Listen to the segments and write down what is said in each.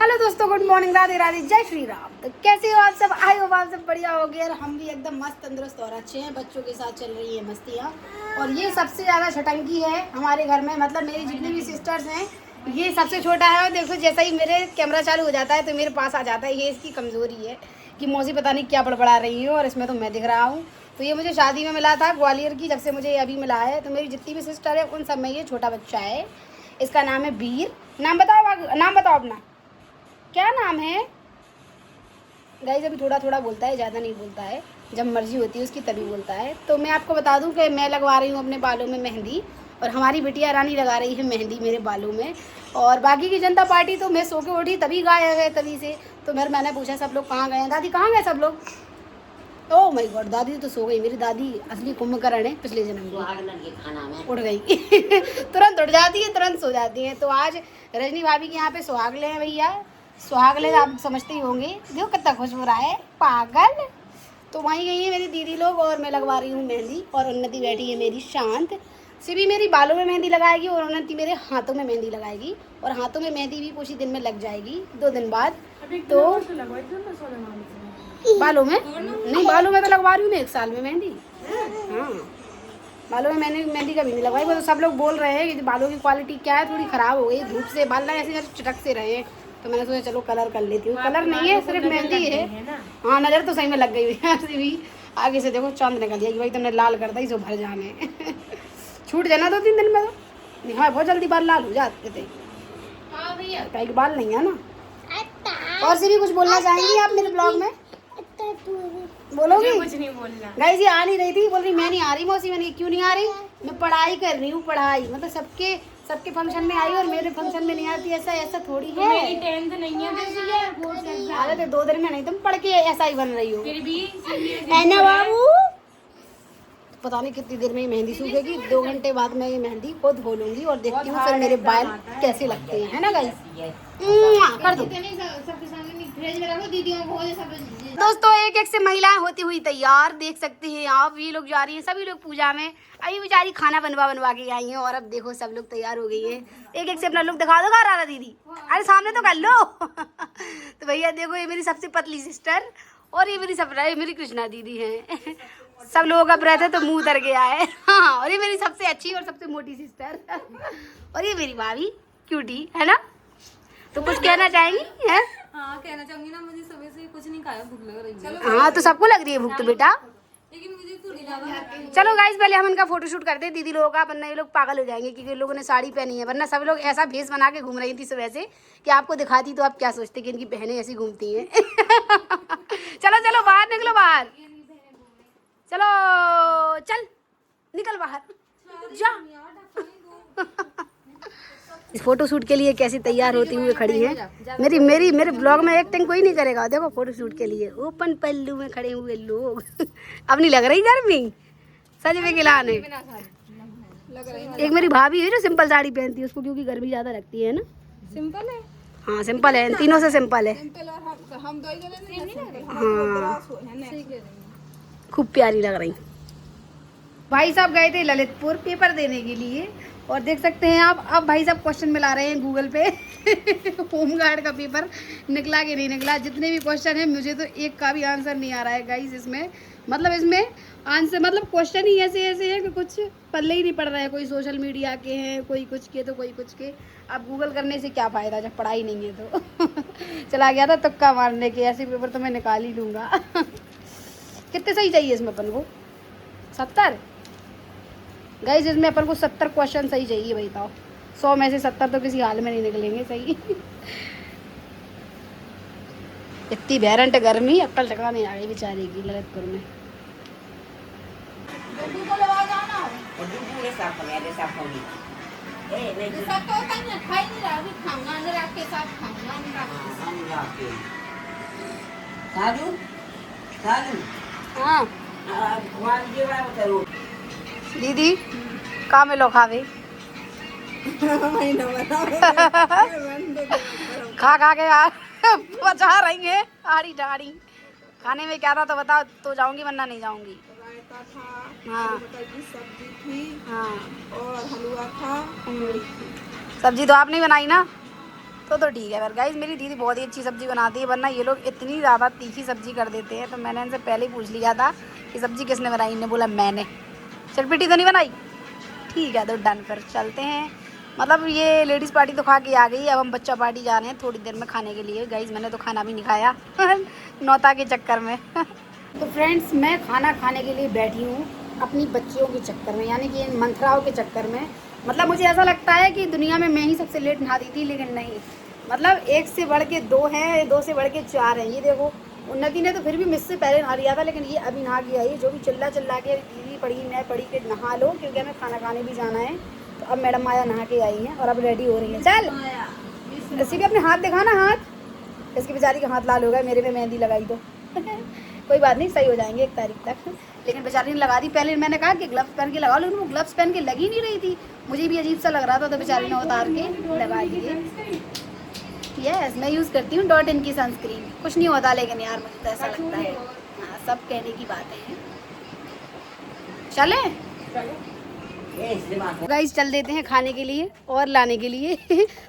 Hello दोस्तों, good morning, Radhe Radhe, जय श्री राम। तो कैसे हो आप सब? आई होप आप सब बढ़िया हो गए और हम भी एकदम मस्त तंदुरुस्त और अच्छे हैं। बच्चों के साथ चल रही है मस्तियाँ और ये सबसे ज़्यादा छटंकी है हमारे घर में। मतलब मेरी जितनी भी सिस्टर्स हैं ये सबसे छोटा है और देखो जैसा ही मेरे कैमरा चालू हो जाता है तो मेरे पास आ जाता है। ये इसकी कमज़ोरी है कि मौसी पता नहीं क्या बड़बड़ा रही है और इसमें तो मैं दिख रहा हूँ। तो ये मुझे शादी में मिला था ग्वालियर की, जब से मुझे अभी मिला है। तो मेरी जितनी भी सिस्टर है उन सब में ये छोटा बच्चा है। इसका नाम है वीर। नाम बताओ अपना, क्या नाम है? गाइस अभी थोड़ा थोड़ा बोलता है, ज़्यादा नहीं बोलता है। जब मर्जी होती है उसकी तभी बोलता है। तो मैं आपको बता दूं कि मैं लगवा रही हूँ अपने बालों में मेहंदी और हमारी बिटिया रानी लगा रही है मेहंदी मेरे बालों में। और बाकी की जनता पार्टी तो मैं सो के उठी तभी गायब है, तभी से। तो मैंने पूछा सब लोग कहाँ गए हैं, दादी कहाँ गए सब लोग? ओह माय गॉड, दादी तो सो गई। मेरी दादी असली कुंभकर्ण है, पिछले जन्म की। उठ गई तुरंत उठ जाती है, तुरंत सो जाती है। तो आज रजनी भाभी के यहाँ पे सुहागले हैं भैया। सुहागले आप समझते ही होंगे, देखो कितना खुश हो रहा है पागल। तो वहीं गई है मेरी दीदी लोग और मैं लगवा रही हूँ मेहंदी। और उन्नति बैठी है मेरी शांत। सिर्फ मेरी बालों में मेहंदी लगाएगी और उन्नति मेरे हाथों में मेहंदी लगाएगी। और हाथों में मेहंदी भी कुछ ही दिन में लग जाएगी, 2 दिन बाद। तो बालों में नहीं, बालों में तो लगवा रही हूँ मैं 1 साल में मेहंदी। हाँ, बालों में मैंने मेहंदी कभी नहीं लगवाई। वो तो सब लोग बोल रहे हैं कि बालों की क्वालिटी क्या है, थोड़ी ख़राब हो गई, धूप से बाल ना ऐसे चटक से रहे हैं। तो मैंने सोचा चलो कलर कर लेती हूँ। कलर नहीं है, सिर्फ मेहंदी है। हाँ, नज़र तो सही में लग गई हुई है भी। आगे से देखो चांद निकल गया कि भाई तुमने लाल कर दी, सो भर जाने छूट जाना 2-3 दिन में। तो हाँ, बहुत जल्दी बाल लाल हो जाते थे। कई बाल नहीं है ना। और से भी कुछ बोलना चाहेंगी आप मेरे ब्लॉग में? बोलोगी? कुछ नहीं बोलना। गाइस ये आ नहीं रही थी, बोल रही मैं नहीं आ रही मौसी। मैंने क्यों नहीं आ रही? मैं पढ़ाई कर रही हूँ, पढ़ाई। मतलब सबके फंक्शन में आई और मेरे फंक्शन में नहीं आती, ऐसा थोड़ी है। मेरी 10th नहीं है, अरे तो 2 दिन में नहीं, तुम पढ़ के ऐसा ही बन रही हो। फिर भी है ना बाबू? पता नहीं कितनी देर में ये मेहंदी सूखेगी। 2 घंटे बाद मैं ये मेहंदी को धो लूंगी और देखती हूँ फिर मेरे बाल कैसे लगते हैं, है ना गाइस? कर दो दोस्तों, एक से महिलाएं होती हुई तैयार, देख सकते हैं आप। ये लोग जा रही हैं, सभी लोग पूजा में। अभी बेचारी खाना बनवा के आई हैं और अब देखो सब लोग तैयार हो गई हैं। एक से अपना लुक दिखा दो राधा दीदी। अरे सामने तो कर लो तो भैया देखो, ये मेरी सबसे पतली सिस्टर और ये मेरी कृष्णा दीदी है। सब लोगों का व्रत है तो मुंह उतर गया है। हाँ, और ये मेरी सबसे अच्छी और सबसे मोटी सिस्टर और ये मेरी भाभी क्यूटी है ना। तो कुछ कहना चाहेंगी? है हाँ, कहना चाहूंगी ना, मुझे सुबह से कुछ नहीं खाया, भूख लग रही है। हाँ, तो सबको लग रही है भूख तो बेटा। लेकिन मुझे थोड़ी ज्यादा। चलो गाइस, पहले हम इनका फोटोशूट करते हैं दीदी लोगों का, वरना ये लोग पागल हो जाएंगे क्योंकि लोगों ने साड़ी पहनी है। वरना सब लोग ऐसा भेष बना के घूम रही थी सुबह से कि आपको दिखाती तो आप क्या सोचते कि इनकी बहनें ऐसी घूमती हैं चलो बाहर निकलो, बाहर चलो, चल निकल बाहर जा इस फोटोशूट के लिए कैसे तैयार होती हुई खड़ी है। मेरे ब्लॉग में एक्टिंग कोई नहीं करेगा। देखो फोटोशूट के लिए ओपन पल्लू में खड़े हुए लोग अब नहीं लग रही गर्मी सच में खिलाने। एक मेरी भाभी है जो सिंपल साड़ी पहनती है, उसको क्योंकि गर्मी ज्यादा लगती है ना। सिंपल है। हाँ सिंपल है, तीनों से सिंपल है। हाँ, खूब प्यारी लग रही। भाई साहब गए थे ललितपुर पेपर देने के लिए और देख सकते हैं आप, अब भाई साहब क्वेश्चन मिला रहे हैं गूगल पे होमगार्ड का पेपर निकला कि नहीं निकला। जितने भी क्वेश्चन हैं मुझे तो एक का भी आंसर नहीं आ रहा है गाइस। इसमें आंसर मतलब क्वेश्चन ही ऐसे है कि कुछ पल्ले ही नहीं पड़ रहे हैं। कोई सोशल मीडिया के हैं, कोई कुछ के तो कोई कुछ के। अब गूगल करने से क्या फ़ायदा जब पढ़ाई नहीं है तो चला गया था तुक्का मारने के। ऐसे पेपर तो मैं निकाल ही लूँगा कितने सही चाहिए इसमें अपन को? 70 गाइस, इसमें अपन को 70 क्वेश्चन सही चाहिए भाई। बताओ 100 में से 70 तो किसी हाल में नहीं निकलेंगे सही इतनी भैरंट गर्मी, अक्ल ठिकाने आ गई बेचारे की ललितपुर में। हाँ दीदी का में लो खावे खा के यार बचा रही है आड़ी ठाड़ी। खाने में क्या था तो बताओ तो जाऊंगी, वरना नहीं जाऊंगी। हाँ, सब्जी थी हाँ और हलवा था। सब्जी तो आपने बनाई ना, तो ठीक है। पर गाइस मेरी दीदी बहुत ही अच्छी सब्जी बनाती है, वरना ये लोग इतनी ज़्यादा तीखी सब्जी कर देते हैं। तो मैंने इनसे पहले ही पूछ लिया था कि सब्जी किसने बनाई, इन्हें बोला मैंने। चटपटी तो नहीं बनाई, ठीक है तो डन। फिर चलते हैं, मतलब ये लेडीज़ पार्टी तो खा के आ गई, अब हम बच्चा पार्टी जा रहे हैं थोड़ी देर में खाने के लिए। गाइस मैंने तो खाना भी नहीं खाया नौता के चक्कर में तो फ्रेंड्स मैं खाना खाने के लिए बैठी हूँ अपनी बच्चियों के चक्कर में, यानी कि इन मंथराओं के चक्कर में। मतलब मुझे ऐसा लगता है कि दुनिया में मैं ही सबसे लेट नहाती थी, लेकिन नहीं, मतलब 1 से बढ़ के 2 हैं, 2 से बढ़ के 4 हैं। ये देखो उन्नति ने तो फिर भी मुझसे पहले नहा लिया था, लेकिन ये अभी नहा के आई। जो भी चिल्ला के दीदी पड़ी मैं पड़ी के नहा लो, क्योंकि हमें खाना खाने भी जाना है। तो अब मैडम माया नहा के आई हैं और अब रेडी हो रही है। चल इसी भी अपने हाथ दिखाना, हाथ इसकी बेचारी का हाथ लाल हो गया, मेरे पे मेहंदी लगाई तो कोई बात नहीं, सही हो जाएंगे 1 तारीख तक। लेकिन बेचारी ने लगा दी। पहले मैंने कहा कि ग्लव्स पहन के लगाओ, लेकिन वो ग्लव्स पहन के लगी नहीं रही थी, मुझे भी अजीब सा लग रहा था, तो बेचारी ने उतार के लगा दिए। यस मैं यूज़ करती हूँ .in की सनस्क्रीन, कुछ नहीं होता, लेकिन यार मुझे तो ऐसा लगता है। हाँ सब कहने की बात है। चले गाइस चल देते हैं खाने के लिए और लाने के लिए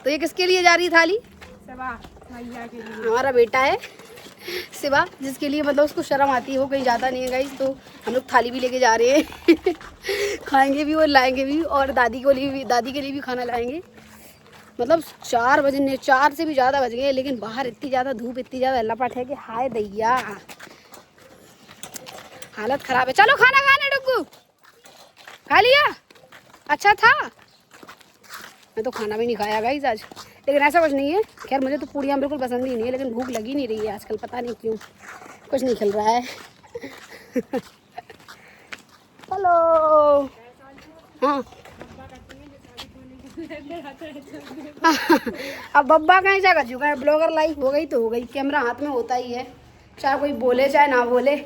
तो ये किसके लिए जा रही है थाली? भैया के लिए। हमारा बेटा है शिवा, जिसके लिए मतलब उसको शर्म आती है, वो कहीं जाता नहीं है गाइस। तो हम लोग थाली भी लेके जा रहे हैं खाएंगे भी और लाएंगे भी, और दादी के लिए भी खाना लाएंगे। मतलब 4 बजने, 4 से भी ज़्यादा बज गए, लेकिन बाहर इतनी ज़्यादा धूप, इतनी ज़्यादा लपट है कि हाय दैया हालत ख़राब है। चलो खाना खाने डुग्गू, खा लिया? अच्छा था? मैं तो खाना भी नहीं खाया गाइस आज, लेकिन ऐसा कुछ नहीं है। खैर मुझे तो पूड़ियाँ बिल्कुल पसंद ही नहीं है, लेकिन भूख लगी नहीं रही है आजकल, पता नहीं क्यों, कुछ नहीं खिल रहा है हेलो हाँ अब बब्बा कहीं जाकर झुका है, ब्लॉगर लाइफ हो गई तो हो गई, कैमरा हाथ में होता ही है, चाहे कोई बोले चाहे ना बोले,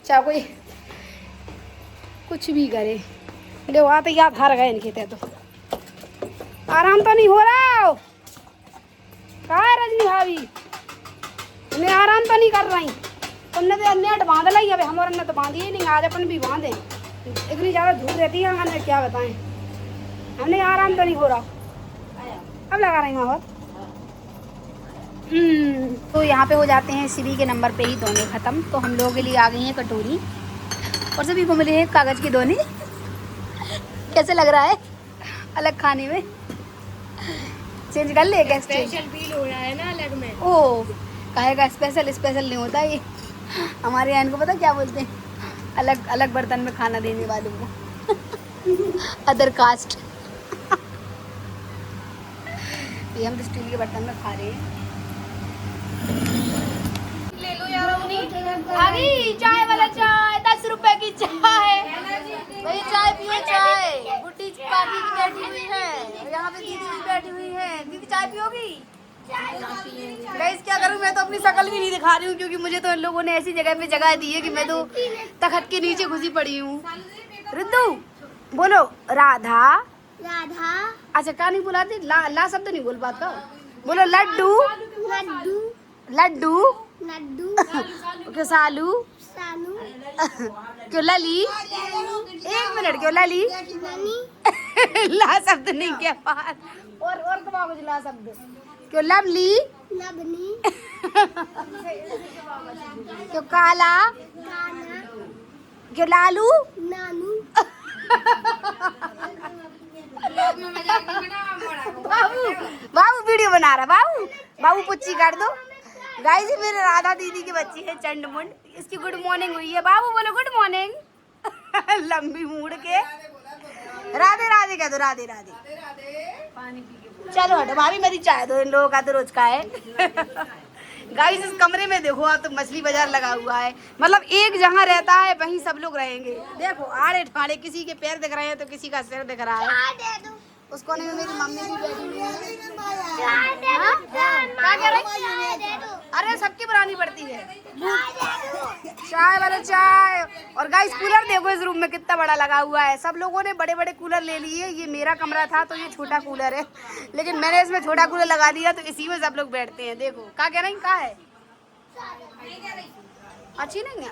चाहे कोई कुछ भी करे। ले वहाँ तो याद हार गए इनके तय, तो आराम तो नहीं हो रहा हो कहा है रजनी भाभी, उन्हें आराम तो नहीं कर रही, तुमने तो नेट बांध लाई, अब हमारे ने तो बांधी ही नहीं, आज अपन भी बांधे, इतनी ज़्यादा धूप रहती है हमने क्या बताएं, हमने आराम तो नहीं हो रहा। अब लगा रही हूँ तो यहाँ पे हो जाते हैं सीढ़ी के नंबर पे ही दोने ख़त्म। तो हम लोगों के लिए आ गई हैं कटोरी, और सभी को मिले हैं कागज़ के दोने। कैसे लग रहा है अलग खाने में? चेंज कर ले क्या? स्पेशल फील हो रहा है ना अलग में। ओह कहेगा स्पेशल नहीं होता ये, हमारे यहाँ इनको पता क्या बोलते हैं, अलग अलग बर्तन में खाना देने वालों को अदर कास्ट ये हम तो स्टील के बर्तन में खा रहे हैं। ले लो यार अरे चाय वाला चाय, 10 रुपए की चाय, भाई चाय पियो चाय। बुड्ढी पार्टी की बैठी हुई है, यहाँ पे दीदी भी बैठी हुई है। दीदी चाय पियोगी? गाइस क्या करूँ, मैं तो अपनी शक्ल भी नहीं दिखा रही हूँ, क्योंकि मुझे तो इन लोगों ने ऐसी जगह पे जगह दी है कि मैं तो तखत के नीचे घुसी पड़ी हूँ। रिद्धू बोलो राधा राधा। अच्छा क्या नहीं बुलाते? ला शब्द नहीं बोल पाता, बोलो लड्डू लड्डू लड्डू लड्डू क्यों सालू सानू क्यों लली, 1 मिनट क्यों लली ननी ला शब्द नहीं क्या बात, और कमा कुछ ला शब्द क्यों लवली नबनी क्यों काला काना क्यों लालू नानू बाबू बाबू वीडियो बना रहा, बाबू पुच्ची कर दो। गाइस मेरे राधा दीदी की बच्ची है चंडमुंड, इसकी गुड मॉर्निंग हुई है। बाबू बोलो गुड मॉर्निंग लंबी मूड के राधे राधे कह दो, राधे राधे पानी पी के। चलो हटो भाभी मेरी चाय दो, इन लोगों का तो रोज का है गाइस इस कमरे में देखो आप, तो मछली बाजार लगा हुआ है, मतलब एक जहाँ रहता है वहीं सब लोग रहेंगे। देखो आड़े ठाड़े, किसी के पैर दिख रहे हैं तो किसी का सिर दिख रहा है। उस कोने में मेरी मम्मी भी बैठी हुई है। हाँ? क्या कह रही? अरे सबकी बनानी पड़ती है चाय वाला चाय। और गाइस कूलर देखो इस रूम में कितना बड़ा लगा हुआ है, सब लोगों ने बड़े बड़े कूलर ले लिए। ये मेरा कमरा था तो ये छोटा कूलर है, लेकिन मैंने इसमें छोटा कूलर लगा दिया, तो इसी में सब लोग बैठते हैं। देखो क्या कह रही, कहाँ है अच्छी नहीं है।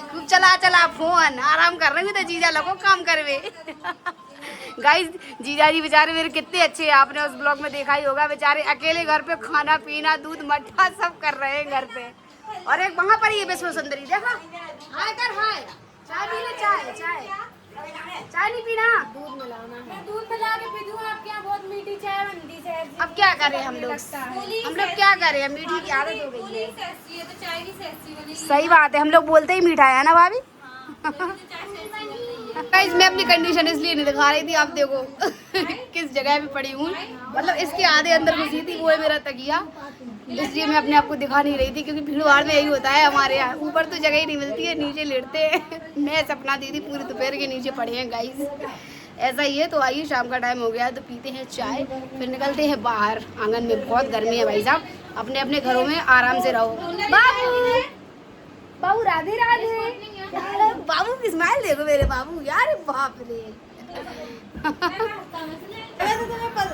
खूब चला चला फोन, आराम कर रहे तो जीजा लगो काम करवे। गाइस जीजा जी बेचारे मेरे कितने अच्छे हैं, आपने उस ब्लॉग में देखा ही होगा। बेचारे अकेले घर पे खाना पीना दूध मट्ठा सब कर रहे हैं घर पे। और एक वहाँ पर ही है विश्व सुंदरी, देखा हाय कर हाय। चाय पी ले, चाय चाय चाय नहीं पीना, दूध मिलाना है। दूध मिला के पी दूँ, आपके यहाँ बहुत मीठी चाय बनती है। अब क्या करें हम लोग क्या करें, मीठी की आदत हो गई है। तो चाय भी सेक्सी बनी। सही बात है, हम लोग बोलते ही मीठा है ना भाभी। गाइस मैं अपनी कंडीशन इसलिए नहीं दिखा रही थी, आप देखो किस जगह पे पड़ी हूँ। मतलब इसके आधे अंदर घुसी थी, वो है मेरा तकिया, इसलिए मैं अपने आप को दिखा नहीं रही थी। क्योंकि भीड़ भाड़ में यही होता है हमारे यहाँ, ऊपर तो जगह ही नहीं मिलती है, नीचे लेटते हैं। मैं सपना दीदी पूरी दोपहर के नीचे पड़े हैं गाइस, ऐसा ही है। तो आइए शाम का टाइम हो गया तो पीते हैं चाय, फिर निकलते हैं बाहर। आंगन में बहुत गर्मी है भाई साहब, अपने अपने घरों में आराम से रहो। बाबू बाबू राधे राधे। बाबू की स्माइल देखो मेरे बाबू, यार बाप रे।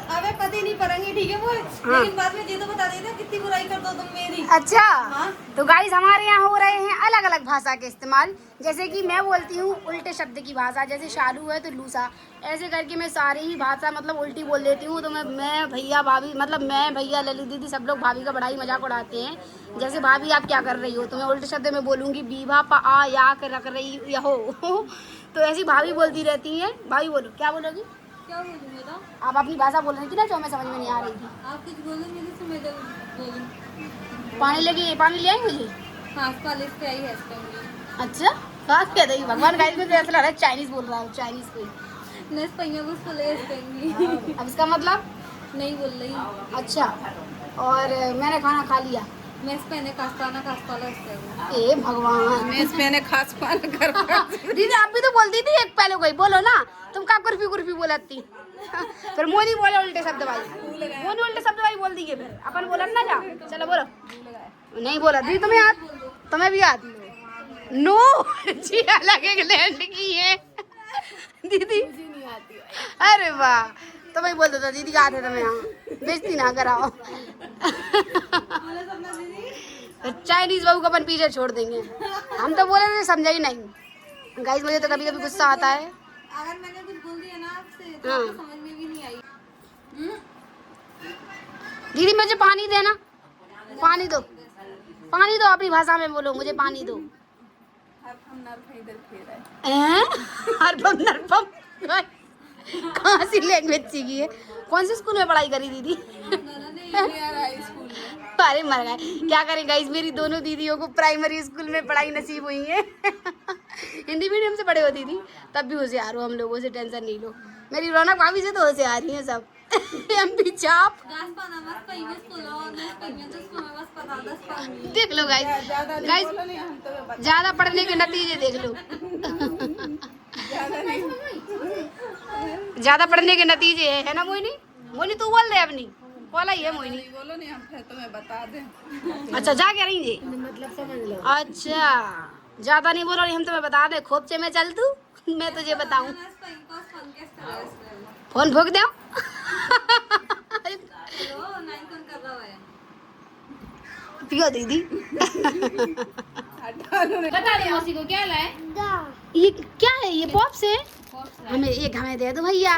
अबे पति नहीं पड़ेंगे, ठीक है वो। हाँ। लेकिन बाद में ये तो बता देना कितनी बुराई कर दो तुम मेरी। अच्छा हाँ। तो गाइस हमारे यहाँ हो रहे हैं अलग अलग भाषा के इस्तेमाल। जैसे कि मैं बोलती हूँ उल्टे शब्द की भाषा, जैसे शालू है तो लूसा, ऐसे करके मैं सारी ही भाषा मतलब उल्टी बोल देती हूँ। तो मैं भैया भाभी, मतलब मैं भैया ललित दीदी सब लोग भाभी का बड़ा ही मजाक उड़ाते हैं। जैसे भाभी आप क्या कर रही हो, तो मैं उल्टे शब्द में बोलूँगी बीभा पा आ या कर रख रही हो। तो ऐसी भाभी बोलती रहती हैं। भाभी बोलो, क्या बोलोगी? क्या बोलूँ बताओ? आप अपनी भाषा बोल रही थी ना, जो हमें समझ में नहीं आ रही थी। आप कुछ बोलो, मेरे से मैं बोलूँ। पानी ले आई मुझे। हाँ कॉलेज पे आई है इस टाइम। अच्छा कहा क्या रही भगवान, गाइस में तो ऐसा लग रहा है चाइनीज बोल रहा है, चाइनीज कोई। नेस पहिया बस बोले इस टाइम। अब इसका मतलब नहीं बोल रही। अच्छा। और मैंने खाना खा लिया। मेस पहने कास्ताना कास्ताला इस टाइम। ए भगवान, मेस पहने खास पान कर। दीदी आप भी तो बोलती थी एक पहले, कोई बोलो ना, तुम क्या कुर्फी कुर्फी बोलती। फिर मोदी बोले उल्टे शब्द भाई, मोदी उल्टे शब्द भाई बोल दिए, फिर अपन बोला ना जा। चलो बोलो, नहीं बोला दीदी, तुम्हें याद, तुम्हें भी याद। नो जी अलग एक लैंड की है दीदी। अरे वाह, तो मैं बोल देता दीदी का हाथ है, तुम्हें यहाँ बेइज्जती ना कराओ। चाइनीज बहू को अपन पीछे छोड़ देंगे, हम तो बोले थे समझा ही नहीं। गाइस मुझे तो कभी कभी गुस्सा आता है। अगर मैंने कुछ बोल दिया ना आपसे तो हाँ। आपको समझ में भी नहीं आई। दीदी मुझे पानी देना, पानी दो, पानी दो, अपनी भाषा में बोलो, मुझे पानी दो। कहाँ सी लैंग्वेज सीखी है, कौन से स्कूल में पढ़ाई करी दीदी? अरे मर गए, क्या करें गाइस, मेरी दोनों दीदियों को प्राइमरी स्कूल में पढ़ाई नसीब हुई है। हिंदी मीडियम से पढ़े होती थी, तब भी होशियार हो हम लोगों से, टेंशन नहीं लो। मेरी रौनक भाभी से तो होशियार ही है सब। एमपी चाप देख लो गाइस, ज्यादा पढ़ने के नतीजे देख लो। ज्यादा पढ़ने के नतीजे है ना मोहिनी? मोहिनी तू बोल दे अपनी, बोला ही है मोहिनी। बोलो नहीं, हम फिर तुम्हें बता दें। अच्छा जा कह रही जी, मतलब समझ लो। अच्छा ज्यादा नहीं बोलो, हम तुम्हें बता दे, खोपचे में चल तू, मैं तुझे बताऊं। फोन भोग दे पियो दीदी। बता दे मौसी को क्या लाए। ये क्या है, ये पॉप्स है? हमें एक हमें दे दो भैया,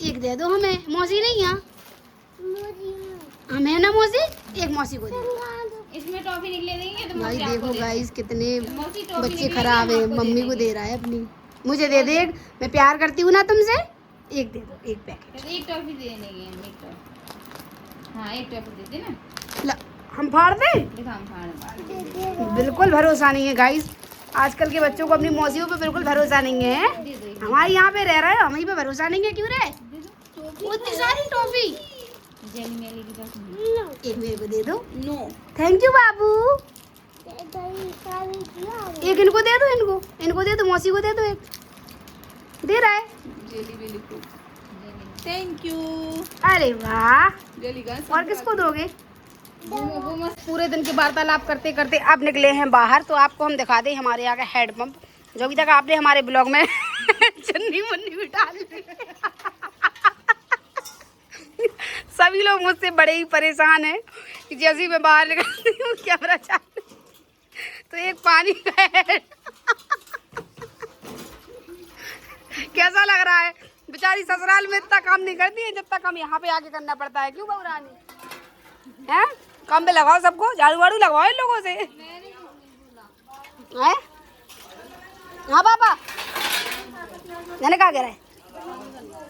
एक दे दो हमें। मौसी नहीं है हमें ना मौसी, एक मौसी को दे। इसमें टॉफी निकले देंगे तो भाई देखो गाइस कितने मौसी टॉफी बच्चे निकलेगी, खराब है, आपको मम्मी दे को दे रहा है अपनी, मुझे दे दे एक, मैं प्यार करती हूँ ना तुमसे, एक दे दो, एक पैकेट। एक टॉफी दे देंगे हम, एक टॉफी। हाँ एक टॉफी दे दे ना, ला, हम फाड़ दें? दिखा हम फाड़। बिल्कुल भरोसा नहीं है गाइस, आजकल के बच्चों को अपनी मौसियों पे बिल्कुल भरोसा नहीं है। दे दो हमारे यहाँ पे रह रहे हो, हमें पे भरोसा नहीं है, क्यों रे? इतनी सारी टॉफी, जेली मेली की टॉफी। एक मेरे को दे दो। नो थैंक यू बाबू। एक इनको दे दो, इनको दे दो, मौसी को दे दो, एक दे रहा है। जेली बेली को थैंक यू। अरे वाह, जेली का और किसको दोगे? वो मस्त। पूरे दिन की वार्तालाप करते करते अब निकले हैं बाहर, तो आपको हम दिखा दें हमारे यहाँ का हैंड पंप, जो अभी तक आपने हमारे ब्लॉग में चुन्नी मुन्नी भी डाल दी। सभी लोग मुझसे बड़े ही परेशान हैं कि जैसे ही मैं बाहर निकलती हूँ कैमरा चालू तो एक पानी का है। कैसा लग रहा है? बेचारी ससुराल में इतना काम नहीं करती है जितना काम यहाँ पे आके करना पड़ता है। क्यों बहू रानी है? काम पे लगाओ सबको, झाड़ू वाड़ू लगवाओ इन लोगों से। हैं? हाँ पापा मैंने कहा गिरा है?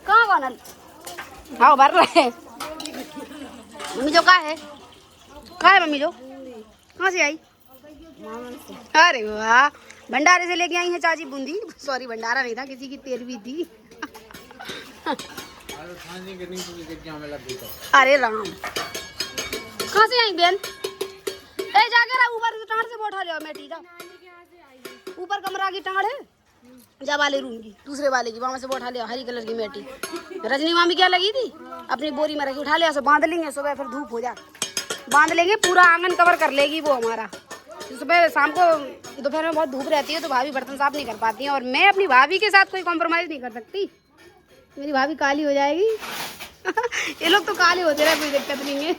कहाँ कौन नल? हाँ भर रहे हैं। मम्मी जो कहाँ है मम्मी जो? कहाँ से आई? अरे वाह, भंडारे से लेके आई है चाची बूंदी। सॉरी भंडारा नहीं था, किसी की तेरहवीं थी। अरे राम, कहाँ से आई बहन? ए जाके रहा ऊपर से टाँड़ से बैठा लिया मैं। ठीक है ऊपर कमरा की टाँड़ है जा वाले रूम की, दूसरे वाले की, वहाँ से बैठा लिया हरी कलर की मेटी। रजनी मामी क्या लगी थी अपनी बोरी में रखी, उठा लिया, बांध लेंगे सुबह, फिर धूप हो जा बांध लेंगे, पूरा आंगन कवर कर लेगी वो हमारा। सुबह शाम को दोपहर में बहुत धूप रहती है तो भाभी बर्तन साफ नहीं कर पाती हैं, और मैं अपनी भाभी के साथ कोई कॉम्प्रोमाइज़ नहीं कर सकती। मेरी भाभी काली हो जाएगी। ये लोग तो काले होते रहे, कोई दिक्कत नहीं है।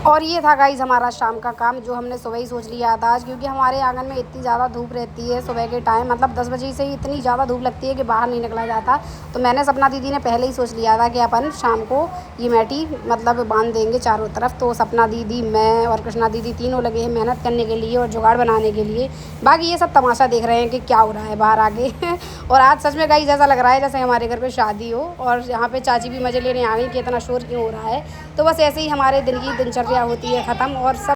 और ये था गाइस हमारा शाम का काम, जो हमने सुबह ही सोच लिया था आज, क्योंकि हमारे आंगन में इतनी ज़्यादा धूप रहती है सुबह के टाइम, मतलब 10 बजे से ही इतनी ज़्यादा धूप लगती है कि बाहर नहीं निकला जाता। तो मैंने सपना दीदी ने पहले ही सोच लिया था कि अपन शाम को ये मैटी मतलब बांध देंगे चारों तरफ। तो सपना दीदी, मैं और कृष्णा दीदी तीनों लगे हैं मेहनत करने के लिए और जुगाड़ बनाने के लिए। बाकी ये सब तमाशा देख रहे हैं कि क्या हो रहा है बाहर आगे। और आज सच में गाइस ऐसा लग रहा है जैसे हमारे घर पर शादी हो, और यहाँ पर चाची भी मज़े लेने आ गई कि इतना शोर क्यों हो रहा है। तो बस ऐसे ही हमारे दिन की दिनचर्या होती है ख़त्म, और सब